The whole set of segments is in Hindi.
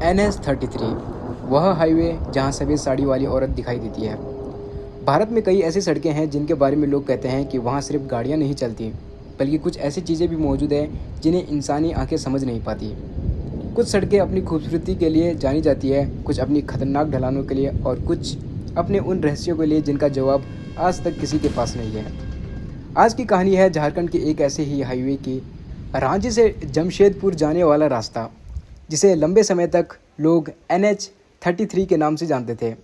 NH-33 वह हाईवे जहां सफ़ेद साड़ी वाली औरत दिखाई देती है। भारत में कई ऐसी सड़कें हैं जिनके बारे में लोग कहते हैं कि वहां सिर्फ गाड़ियां नहीं चलती, बल्कि कुछ ऐसी चीज़ें भी मौजूद हैं जिन्हें इंसानी आंखें समझ नहीं पाती। कुछ सड़कें अपनी खूबसूरती के लिए जानी जाती है, कुछ अपनी खतरनाक ढलानों के लिए और कुछ अपने उन रहस्यों के लिए जिनका जवाब आज तक किसी के पास नहीं है। आज की कहानी है झारखंड के एक ऐसे ही हाईवे की, रांची से जमशेदपुर जाने वाला रास्ता, जिसे लंबे समय तक लोग NH-33 के नाम से जानते थे।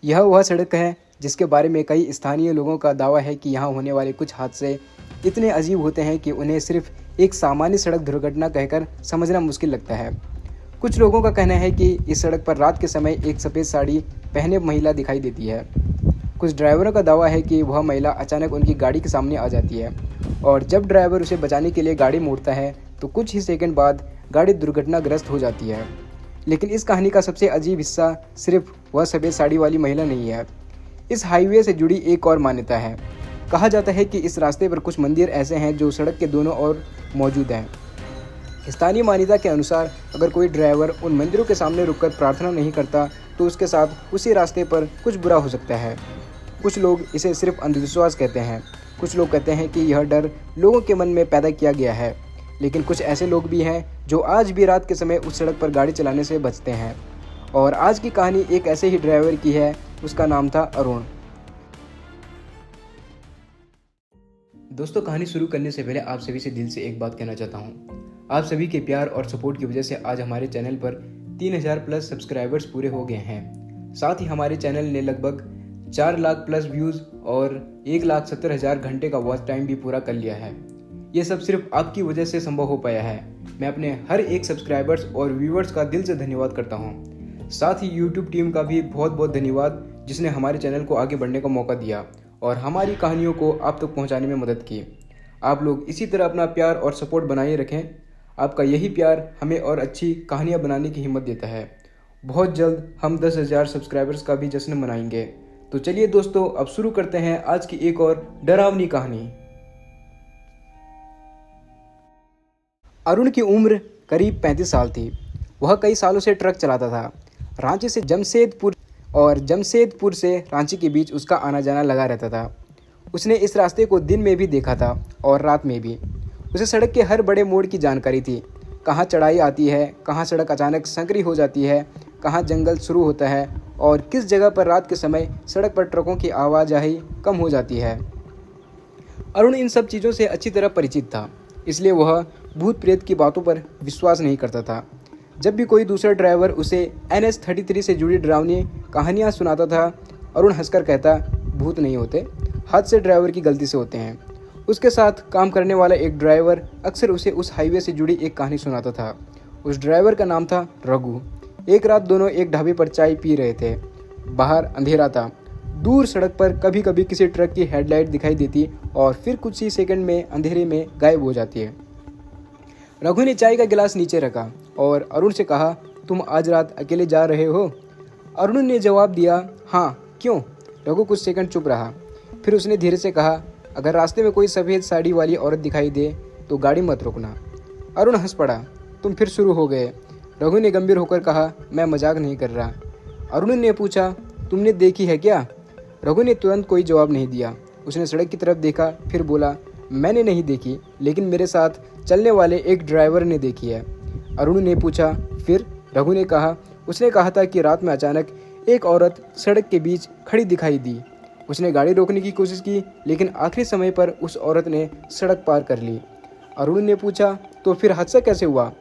यह वह सड़क है जिसके बारे में कई स्थानीय लोगों का दावा है कि यहाँ होने वाले कुछ हादसे इतने अजीब होते हैं कि उन्हें सिर्फ एक सामान्य सड़क दुर्घटना कहकर समझना मुश्किल लगता है। कुछ लोगों का कहना है कि इस सड़क पर रात के समय एक सफ़ेद साड़ी पहने महिला दिखाई देती है। कुछ ड्राइवरों का दावा है कि वह महिला अचानक उनकी गाड़ी के सामने आ जाती है और जब ड्राइवर उसे बचाने के लिए गाड़ी मोड़ता है तो कुछ ही सेकंड बाद गाड़ी दुर्घटनाग्रस्त हो जाती है। लेकिन इस कहानी का सबसे अजीब हिस्सा सिर्फ वह सफ़ेद साड़ी वाली महिला नहीं है। इस हाईवे से जुड़ी एक और मान्यता है। कहा जाता है कि इस रास्ते पर कुछ मंदिर ऐसे हैं जो सड़क के दोनों ओर मौजूद हैं। स्थानीय मान्यता के अनुसार अगर कोई ड्राइवर उन मंदिरों के सामने रुककर प्रार्थना नहीं करता तो उसके साथ उसी रास्ते पर कुछ बुरा हो सकता है। कुछ लोग इसे सिर्फ अंधविश्वास कहते हैं, कुछ लोग कहते हैं कि यह डर लोगों के मन में पैदा किया गया है, लेकिन कुछ ऐसे लोग भी हैं जो आज भी रात के समय उस सड़क पर गाड़ी चलाने से बचते हैं। और आज की कहानी एक ऐसे ही ड्राइवर की है, उसका नाम था अरुण। दोस्तों, कहानी शुरू करने से पहले आप सभी से दिल से एक बात कहना चाहता हूँ। आप सभी के प्यार और सपोर्ट की वजह से आज हमारे चैनल पर 3000 प्लस सब्सक्राइबर्स पूरे हो गए हैं। साथ ही हमारे चैनल ने लगभग 4 लाख प्लस व्यूज़ और 1,70,000 घंटे का वॉच टाइम भी पूरा कर लिया है। ये सब सिर्फ आपकी वजह से संभव हो पाया है। मैं अपने हर एक सब्सक्राइबर्स और व्यूवर्स का दिल से धन्यवाद करता हूँ। साथ ही YouTube टीम का भी बहुत बहुत धन्यवाद, जिसने हमारे चैनल को आगे बढ़ने का मौका दिया और हमारी कहानियों को आप तक पहुँचाने में मदद की। आप लोग इसी तरह अपना प्यार और सपोर्ट बनाए रखें। आपका यही प्यार हमें और अच्छी कहानियाँ बनाने की हिम्मत देता है। बहुत जल्द हम 10,000 सब्सक्राइबर्स का भी जश्न मनाएंगे। तो चलिए दोस्तों, अब शुरू करते हैं आज की एक और डरावनी कहानी। अरुण की उम्र करीब 35 साल थी। वह कई सालों से ट्रक चलाता था। रांची से जमशेदपुर और जमशेदपुर से रांची के बीच उसका आना जाना लगा रहता था। उसने इस रास्ते को दिन में भी देखा था और रात में भी। उसे सड़क के हर बड़े मोड़ की जानकारी थी। कहाँ चढ़ाई आती है, कहाँ सड़क अचानक संकरी हो जाती है, कहाँ जंगल शुरू होता है और किस जगह पर रात के समय सड़क पर ट्रकों की आवाजाही कम हो जाती है। अरुण इन सब चीज़ों से अच्छी तरह परिचित था, इसलिए वह भूत प्रेत की बातों पर विश्वास नहीं करता था। जब भी कोई दूसरा ड्राइवर उसे NH-33 से जुड़ी डरावनी कहानियाँ सुनाता था, अरुण हंसकर कहता, भूत नहीं होते, हादसे ड्राइवर की गलती से होते हैं। उसके साथ काम करने वाला एक ड्राइवर अक्सर उसे उस हाईवे से जुड़ी एक कहानी सुनाता था। उस ड्राइवर का नाम था रघु। एक रात दोनों एक ढाबे पर चाय पी रहे थे। बाहर अंधेरा था। दूर सड़क पर कभी कभी किसी ट्रक की हेडलाइट दिखाई देती और फिर कुछ ही सेकंड में अंधेरे में गायब हो जाती है। रघु ने चाय का गिलास नीचे रखा और अरुण से कहा, तुम आज रात अकेले जा रहे हो? अरुण ने जवाब दिया, हाँ, क्यों? रघु कुछ सेकंड चुप रहा। फिर उसने धीरे से कहा, अगर रास्ते में कोई सफ़ेद साड़ी वाली औरत दिखाई दे तो गाड़ी मत रोकना। अरुण हंस पड़ा। तुम फिर शुरू हो गए। रघु ने गंभीर होकर कहा, मैं मजाक नहीं कर रहा। अरुण ने पूछा, तुमने देखी है क्या? रघु ने तुरंत कोई जवाब नहीं दिया। उसने सड़क की तरफ देखा, फिर बोला, मैंने नहीं देखी, लेकिन मेरे साथ चलने वाले एक ड्राइवर ने देखी है। अरुण ने पूछा, फिर? रघु ने कहा, उसने कहा था कि रात में अचानक एक औरत सड़क के बीच खड़ी दिखाई दी। उसने गाड़ी रोकने की कोशिश की, लेकिन आखिरी समय पर उस औरत ने सड़क पार कर ली। अरुण ने पूछा, तो फिर हादसा कैसे हुआ?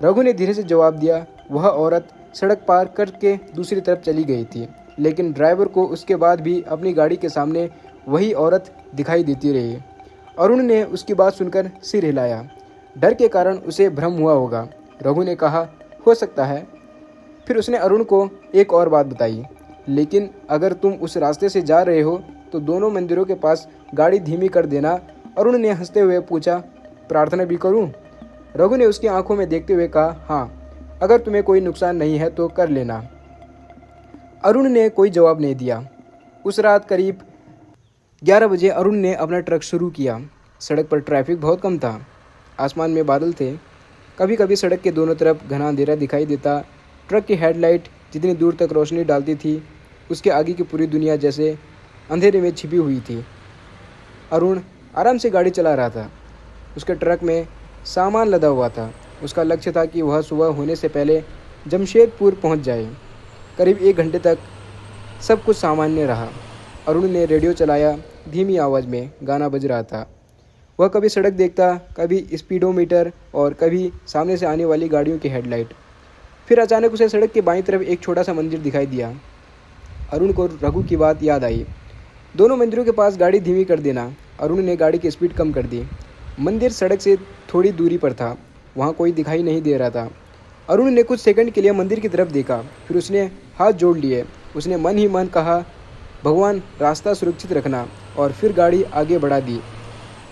रघु ने धीरे से जवाब दिया, वह औरत सड़क पार करके दूसरी तरफ चली गई थी, लेकिन ड्राइवर को उसके बाद भी अपनी गाड़ी के सामने वही औरत दिखाई देती रही। अरुण ने उसकी बात सुनकर सिर हिलाया। डर के कारण उसे भ्रम हुआ होगा। रघु ने कहा, हो सकता है। फिर उसने अरुण को एक और बात बताई, लेकिन अगर तुम उस रास्ते से जा रहे हो तो दोनों मंदिरों के पास गाड़ी धीमी कर देना। अरुण ने हंसते हुए पूछा, प्रार्थना भी करूं? रघु ने उसकी आंखों में देखते हुए कहा, हाँ, अगर तुम्हें कोई नुकसान नहीं है तो कर लेना। अरुण ने कोई जवाब नहीं दिया। उस रात करीब 11 बजे अरुण ने अपना ट्रक शुरू किया। सड़क पर ट्रैफिक बहुत कम था। आसमान में बादल थे। कभी कभी सड़क के दोनों तरफ घना अंधेरा दिखाई देता। ट्रक की हेडलाइट जितनी दूर तक रोशनी डालती थी, उसके आगे की पूरी दुनिया जैसे अंधेरे में छिपी हुई थी। अरुण आराम से गाड़ी चला रहा था। उसके ट्रक में सामान लदा हुआ था। उसका लक्ष्य था कि वह सुबह होने से पहले जमशेदपुर पहुंच जाए। करीब 1 घंटे तक सब कुछ सामान्य रहा। अरुण ने रेडियो चलाया। धीमी आवाज़ में गाना बज रहा था। वह कभी सड़क देखता, कभी स्पीडोमीटर और कभी सामने से आने वाली गाड़ियों की हेडलाइट। फिर अचानक उसे सड़क के बाईं तरफ एक छोटा सा मंदिर दिखाई दिया। अरुण को रघु की बात याद आई। दोनों मंदिरों के पास गाड़ी धीमी कर देना। अरुण ने गाड़ी की स्पीड कम कर दी। मंदिर सड़क से थोड़ी दूरी पर था। वहाँ कोई दिखाई नहीं दे रहा था। अरुण ने कुछ सेकंड के लिए मंदिर की तरफ देखा। फिर उसने हाथ जोड़ लिए। उसने मन ही मन कहा, भगवान रास्ता सुरक्षित रखना, और फिर गाड़ी आगे बढ़ा दी।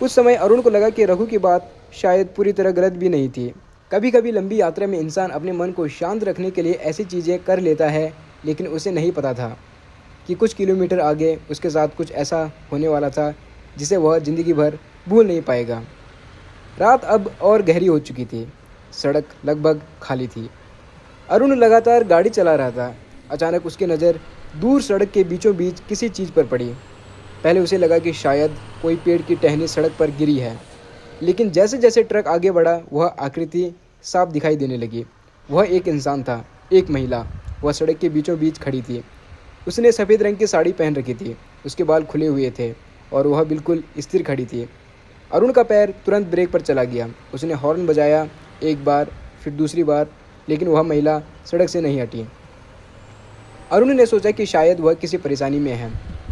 उस समय अरुण को लगा कि रघु की बात शायद पूरी तरह गलत भी नहीं थी। कभी कभी लंबी यात्रा में इंसान अपने मन को शांत रखने के लिए ऐसी चीज़ें कर लेता है, लेकिन उसे नहीं पता था कि कुछ किलोमीटर आगे उसके साथ कुछ ऐसा होने वाला था जिसे वह ज़िंदगी भर भूल नहीं पाएगा। रात अब और गहरी हो चुकी थी। सड़क लगभग खाली थी। अरुण लगातार गाड़ी चला रहा था। अचानक उसकी नज़र दूर सड़क के बीचों बीच किसी चीज़ पर पड़ी। पहले उसे लगा कि शायद कोई पेड़ की टहनी सड़क पर गिरी है, लेकिन जैसे जैसे ट्रक आगे बढ़ा वह आकृति साफ दिखाई देने लगी। वह एक इंसान था, एक महिला। वह सड़क के बीचों बीच खड़ी थी। उसने सफ़ेद रंग की साड़ी पहन रखी थी। उसके बाल खुले हुए थे और वह बिल्कुल स्थिर खड़ी थी। अरुण का पैर तुरंत ब्रेक पर चला गया। उसने हॉर्न बजाया, एक बार, फिर दूसरी बार, लेकिन वह महिला सड़क से नहीं हटी। अरुण ने सोचा कि शायद वह किसी परेशानी में है।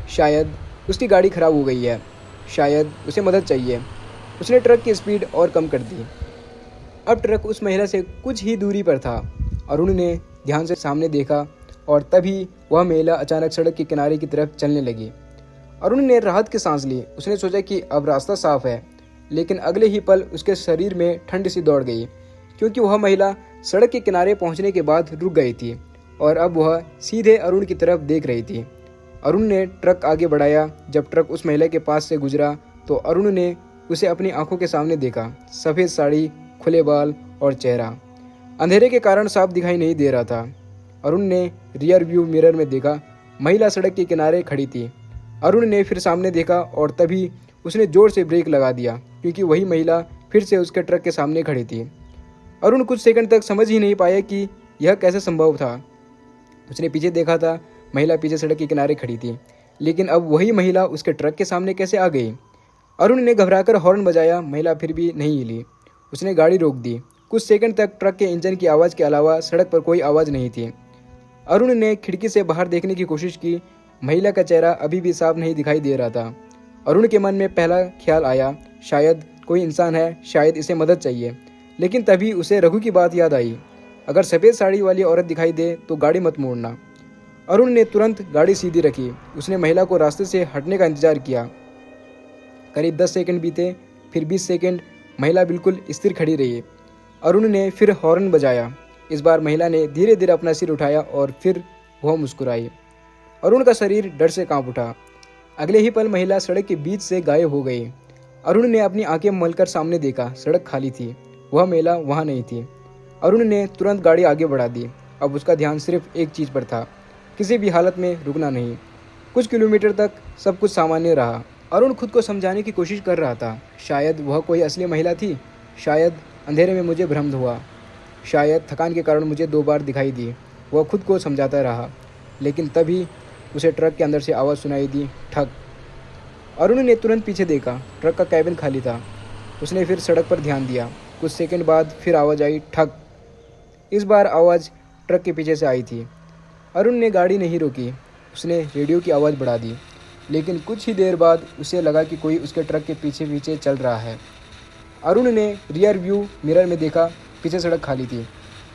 शायद उसकी गाड़ी खराब हो गई है। शायद उसे मदद चाहिए। उसने ट्रक की स्पीड और कम कर दी। अब ट्रक उस महिला से कुछ ही दूरी पर था। अरुण ने ध्यान से सामने देखा और तभी वह महिला अचानक सड़क के किनारे की तरफ चलने लगी। अरुण ने राहत की सांस ली। उसने सोचा कि अब रास्ता साफ है, लेकिन अगले ही पल उसके शरीर में ठंड सी दौड़ गई, क्योंकि वह महिला सड़क के किनारे पहुंचने के बाद रुक गई थी और अब वह सीधे अरुण की तरफ देख रही थी। अरुण ने ट्रक आगे बढ़ाया। जब ट्रक उस महिला के पास से गुजरा तो अरुण ने उसे अपनी आंखों के सामने देखा। सफ़ेद साड़ी, खुले बाल और चेहरा अंधेरे के कारण साफ दिखाई नहीं दे रहा था। अरुण ने रियर व्यू मिरर में देखा। महिला सड़क के किनारे खड़ी थी। अरुण ने फिर सामने देखा और तभी उसने जोर से ब्रेक लगा दिया, क्योंकि वही महिला फिर से उसके ट्रक के सामने खड़ी थी। अरुण कुछ सेकंड तक समझ ही नहीं पाया कि यह कैसे संभव था। उसने पीछे देखा था। महिला पीछे सड़क के किनारे खड़ी थी, लेकिन अब वही महिला उसके ट्रक के सामने कैसे आ गई? अरुण ने घबराकर हॉर्न बजाया। महिला फिर भी नहीं हिली। उसने गाड़ी रोक दी। कुछ सेकंड तक ट्रक के इंजन की आवाज़ के अलावा सड़क पर कोई आवाज़ नहीं थी। अरुण ने खिड़की से बाहर देखने की कोशिश की। महिला का चेहरा अभी भी साफ नहीं दिखाई दे रहा था। अरुण के मन में पहला ख्याल आया, शायद कोई इंसान है, शायद इसे मदद चाहिए। लेकिन तभी उसे रघु की बात याद आई, अगर सफ़ेद साड़ी वाली औरत दिखाई दे तो गाड़ी मत मोड़ना। अरुण ने तुरंत गाड़ी सीधी रखी। उसने महिला को रास्ते से हटने का इंतजार किया। करीब 10 सेकंड बीते, फिर 20 सेकंड। महिला बिल्कुल स्थिर खड़ी रही। अरुण ने फिर हॉर्न बजाया। इस बार महिला ने धीरे धीरे अपना सिर उठाया और फिर वह मुस्कुराई। अरुण का शरीर डर से कांप उठा। अगले ही पल महिला सड़क के बीच से गायब हो गई। अरुण ने अपनी आंखें मलकर सामने देखा। सड़क खाली थी। वह महिला वहाँ नहीं थी। अरुण ने तुरंत गाड़ी आगे बढ़ा दी। अब उसका ध्यान सिर्फ एक चीज़ पर था, किसी भी हालत में रुकना नहीं। कुछ किलोमीटर तक सब कुछ सामान्य रहा। अरुण खुद को समझाने की कोशिश कर रहा था, शायद वह कोई असली महिला थी, शायद अंधेरे में मुझे भ्रम हुआ, शायद थकान के कारण मुझे 2 बार दिखाई दी। वह खुद को समझाता रहा, लेकिन तभी उसे ट्रक के अंदर से आवाज़ सुनाई दी, ठक। अरुण ने तुरंत पीछे देखा। ट्रक का कैबिन खाली था। उसने फिर सड़क पर ध्यान दिया। कुछ सेकंड बाद फिर आवाज़ आई, ठक। इस बार आवाज़ ट्रक के पीछे से आई थी। अरुण ने गाड़ी नहीं रोकी। उसने रेडियो की आवाज़ बढ़ा दी, लेकिन कुछ ही देर बाद उसे लगा कि कोई उसके ट्रक के पीछे पीछे चल रहा है। अरुण ने रियर व्यू मिरर में देखा। पीछे सड़क खाली थी,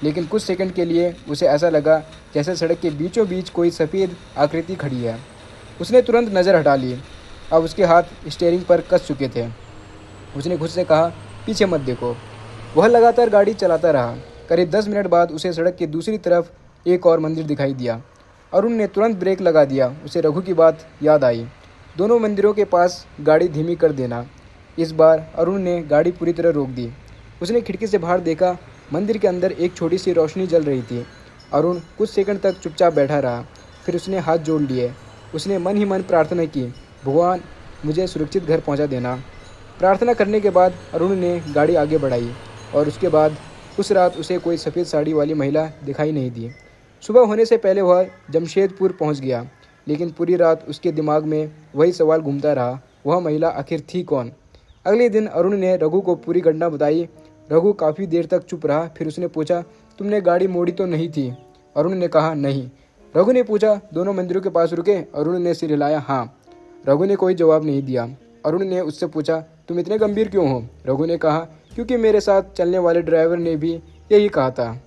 लेकिन कुछ सेकंड के लिए उसे ऐसा लगा जैसे सड़क के बीचों बीच कोई सफ़ेद आकृति खड़ी है। उसने तुरंत नज़र हटा ली। अब उसके हाथ स्टीयरिंग पर कस चुके थे। उसने खुद से कहा, पीछे मत देखो। वह लगातार गाड़ी चलाता रहा। करीब 10 मिनट बाद उसे सड़क की दूसरी तरफ एक और मंदिर दिखाई दिया। अरुण ने तुरंत ब्रेक लगा दिया। उसे रघु की बात याद आई, दोनों मंदिरों के पास गाड़ी धीमी कर देना। इस बार अरुण ने गाड़ी पूरी तरह रोक दी। उसने खिड़की से बाहर देखा। मंदिर के अंदर एक छोटी सी रोशनी जल रही थी। अरुण कुछ सेकंड तक चुपचाप बैठा रहा, फिर उसने हाथ जोड़ लिए। उसने मन ही मन प्रार्थना की, भगवान मुझे सुरक्षित घर पहुंचा देना। प्रार्थना करने के बाद अरुण ने गाड़ी आगे बढ़ाई और उसके बाद उस रात उसे कोई सफ़ेद साड़ी वाली महिला दिखाई नहीं दी। सुबह होने से पहले वह जमशेदपुर पहुंच गया, लेकिन पूरी रात उसके दिमाग में वही सवाल घूमता रहा, वह महिला आखिर थी कौन। अगले दिन अरुण ने रघु को पूरी घटना बताई। रघु काफ़ी देर तक चुप रहा, फिर उसने पूछा, तुमने गाड़ी मोड़ी तो नहीं थी? अरुण ने कहा, नहीं। रघु ने पूछा, दोनों मंदिरों के पास रुके? अरुण ने सिर हिलाया, हाँ। रघु ने कोई जवाब नहीं दिया। अरुण ने उससे पूछा, तुम इतने गंभीर क्यों हो? रघु ने कहा, क्योंकि मेरे साथ चलने वाले ड्राइवर ने भी यही कहा था।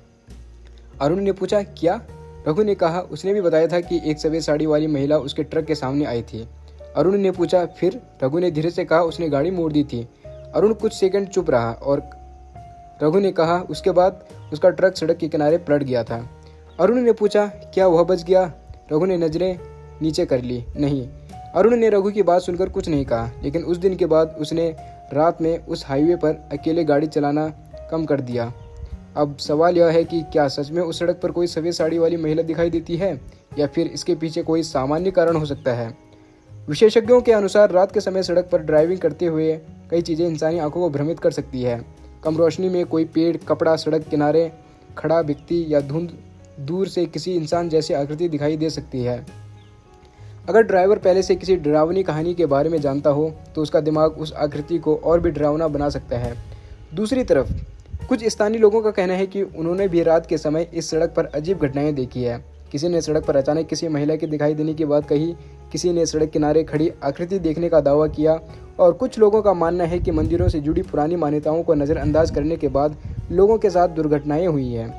अरुण ने पूछा, क्या? रघु ने कहा, उसने भी बताया था कि एक सफ़ेद साड़ी वाली महिला उसके ट्रक के सामने आई थी। अरुण ने पूछा, फिर? रघु ने धीरे से कहा, उसने गाड़ी मोड़ दी थी। अरुण कुछ सेकंड चुप रहा और रघु ने कहा, उसके बाद उसका ट्रक सड़क के किनारे पलट गया था। अरुण ने पूछा, क्या वह बच गया? रघु ने नज़रें नीचे कर ली, नहीं। अरुण ने रघु की बात सुनकर कुछ नहीं कहा, लेकिन उस दिन के बाद उसने रात में उस हाईवे पर अकेले गाड़ी चलाना कम कर दिया। अब सवाल यह है कि क्या सच में उस सड़क पर कोई सफ़ेद साड़ी वाली महिला दिखाई देती है, या फिर इसके पीछे कोई सामान्य कारण हो सकता है। विशेषज्ञों के अनुसार रात के समय सड़क पर ड्राइविंग करते हुए कई चीज़ें इंसानी आंखों को भ्रमित कर सकती है। कम रोशनी में कोई पेड़, कपड़ा, सड़क किनारे खड़ा व्यक्ति या धुंध दूर से किसी इंसान जैसी आकृति दिखाई दे सकती है। अगर ड्राइवर पहले से किसी डरावनी कहानी के बारे में जानता हो तो उसका दिमाग उस आकृति को और भी डरावना बना सकता है। दूसरी तरफ कुछ स्थानीय लोगों का कहना है कि उन्होंने भी रात के समय इस सड़क पर अजीब घटनाएं देखी है। किसी ने सड़क पर अचानक किसी महिला के दिखाई देने की बात कही, किसी ने सड़क किनारे खड़ी आकृति देखने का दावा किया, और कुछ लोगों का मानना है कि मंदिरों से जुड़ी पुरानी मान्यताओं को नज़रअंदाज करने के बाद लोगों के साथ दुर्घटनाएं हुई हैं।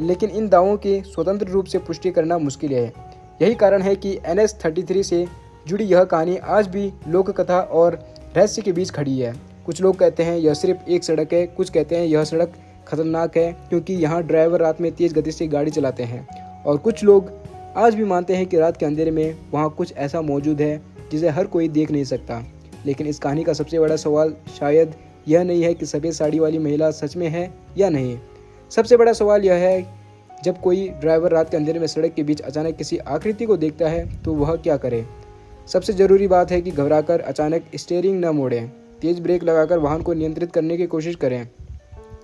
लेकिन इन दावों की स्वतंत्र रूप से पुष्टि करना मुश्किल है। यही कारण है कि NH-33 से जुड़ी यह कहानी आज भी लोक कथा और रहस्य के बीच खड़ी है। कुछ लोग कहते हैं यह सिर्फ एक सड़क है, कुछ कहते हैं यह सड़क खतरनाक है क्योंकि यहाँ ड्राइवर रात में तेज़ गति से गाड़ी चलाते हैं, और कुछ लोग आज भी मानते हैं कि रात के अंधेरे में वहाँ कुछ ऐसा मौजूद है जिसे हर कोई देख नहीं सकता। लेकिन इस कहानी का सबसे बड़ा सवाल शायद यह नहीं है कि सफ़ेद साड़ी वाली महिला सच में है या नहीं। सबसे बड़ा सवाल यह है, जब कोई ड्राइवर रात के अंधेरे में सड़क के बीच अचानक किसी आकृति को देखता है तो वह क्या करे। सबसे ज़रूरी बात है कि घबराकर अचानक स्टीयरिंग न मोड़ें, तेज़ ब्रेक लगाकर वाहन को नियंत्रित करने की कोशिश करें,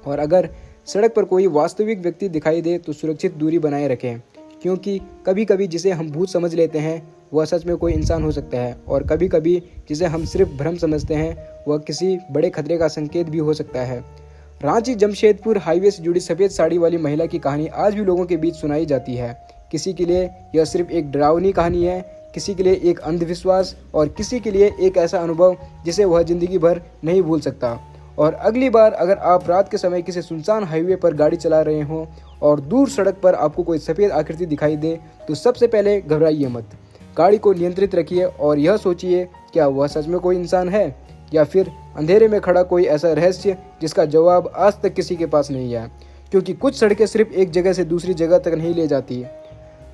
और अगर सड़क पर कोई वास्तविक व्यक्ति दिखाई दे तो सुरक्षित दूरी बनाए रखें, क्योंकि कभी कभी जिसे हम भूत समझ लेते हैं वह सच में कोई इंसान हो सकता है, और कभी कभी जिसे हम सिर्फ भ्रम समझते हैं वह किसी बड़े खतरे का संकेत भी हो सकता है। रांची जमशेदपुर हाईवे से जुड़ी सफ़ेद साड़ी वाली महिला की कहानी आज भी लोगों के बीच सुनाई जाती है। किसी के लिए यह सिर्फ एक डरावनी कहानी है, किसी के लिए एक अंधविश्वास, और किसी के लिए एक ऐसा अनुभव जिसे वह ज़िंदगी भर नहीं भूल सकता। और अगली बार अगर आप रात के समय किसी सुनसान हाईवे पर गाड़ी चला रहे हों और दूर सड़क पर आपको कोई सफ़ेद आकृति दिखाई दे तो सबसे पहले घबराइए मत। गाड़ी को नियंत्रित रखिए और यह सोचिए, क्या वह सच में कोई इंसान है या फिर अंधेरे में खड़ा कोई ऐसा रहस्य जिसका जवाब आज तक किसी के पास नहीं है। क्योंकि कुछ सड़कें सिर्फ एक जगह से दूसरी जगह तक नहीं ले जाती,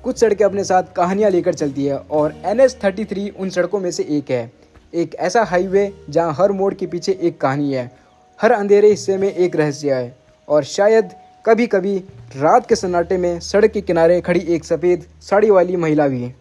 कुछ सड़कें अपने साथ कहानियाँ लेकर चलती है, और NH-33 उन सड़कों में से एक है। एक ऐसा हाईवे जहाँ हर मोड़ के पीछे एक कहानी है, हर अंधेरे हिस्से में एक रहस्य है, और शायद कभी कभी रात के सन्नाटे में सड़क के किनारे खड़ी एक सफ़ेद साड़ी वाली महिला भी।